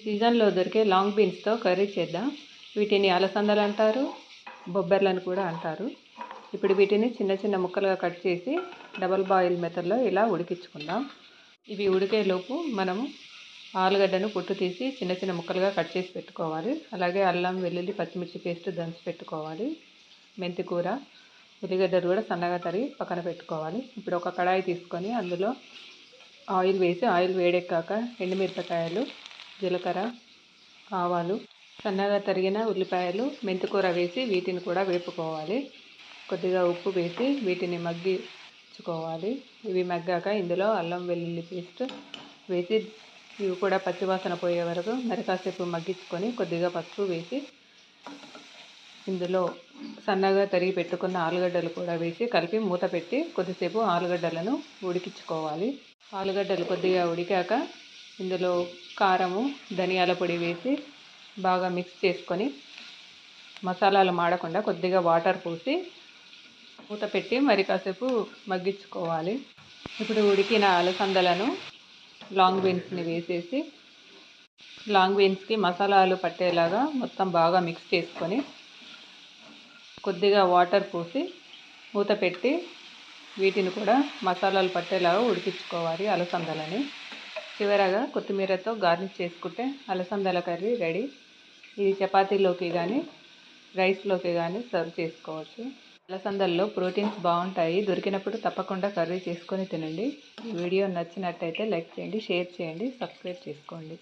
సీజన్లో దొరికే long బీన్స్తో curry చేద్దాం. వీటిని అలసందలు అంటారు, బొబ్బర్లను కూడా అంటారు. ఇప్పుడు వీటిని చిన్న చిన్న ముక్కలుగా కట్ చేసి డబల్ బాయిల్ మెథడ్లో ఇలా ఉడికించుకుందాం. ఇవి ఉడికేలోపు మనము ఆలుగడ్డను పొట్టు తీసి చిన్న చిన్న ముక్కలుగా కట్ చేసి పెట్టుకోవాలి. అలాగే అల్లం, వెల్లుల్లి, పచ్చిమిర్చి పేస్ట్ దంచి పెట్టుకోవాలి. మెంతి కూర, ఉల్లిగడ్డలు కూడా సన్నగా తరిగి పక్కన పెట్టుకోవాలి. ఇప్పుడు ఒక కడాయి తీసుకొని అందులో ఆయిల్ వేసి ఆయిల్ వేడెక్కాక ఎండుమిరపకాయలు, జీలకర్ర, ఆవాలు, సన్నగా తరిగిన ఉల్లిపాయలు, మెంతికూర వేసి వీటిని కూడా వేపుకోవాలి. కొద్దిగా ఉప్పు వేసి వీటిని మగ్గించుకోవాలి. ఇవి మగ్గాక ఇందులో అల్లం వెల్లుల్లి పేస్ట్ వేసి ఇవి కూడా పచ్చివాసన పోయే వరకు మరి కాసేపు మగ్గించుకొని కొద్దిగా పసుపు వేసి ఇందులో సన్నగా తరిగి పెట్టుకున్న ఆలుగడ్డలు కూడా వేసి కలిపి మూత పెట్టి కొద్దిసేపు ఆలుగడ్డలను ఉడికించుకోవాలి. ఆలుగడ్డలు కొద్దిగా ఉడికాక ఇందులో కారము, ధనియాల పొడి వేసి బాగా మిక్స్ చేసుకొని మసాలాలు మాడకుండా కొద్దిగా వాటర్ పోసి మూత పెట్టి మరి కాసేపు మగ్గించుకోవాలి. ఇప్పుడు ఉడికిన అలసందలను లాంగ్ బీన్స్ని వేసేసి లాంగ్ బీన్స్కి మసాలాలు పట్టేలాగా మొత్తం బాగా మిక్స్ చేసుకొని కొద్దిగా వాటర్ పోసి మూత పెట్టి వీటిని కూడా మసాలాలు పట్టేలాగా ఉడికించుకోవాలి అలసందలని. చివరగా కొత్తిమీరతో గార్నిష్ చేసుకుంటే అలసందల కర్రీ రెడీ. ఇది చపాతీలోకి కానీ రైస్లోకి కానీ సర్వ్ చేసుకోవచ్చు. అలసందల్లో ప్రోటీన్స్ బాగుంటాయి. దొరికినప్పుడు తప్పకుండా కర్రీ చేసుకొని తినండి. ఈ వీడియో నచ్చినట్టయితే లైక్ చేయండి, షేర్ చేయండి, సబ్స్క్రైబ్ చేసుకోండి.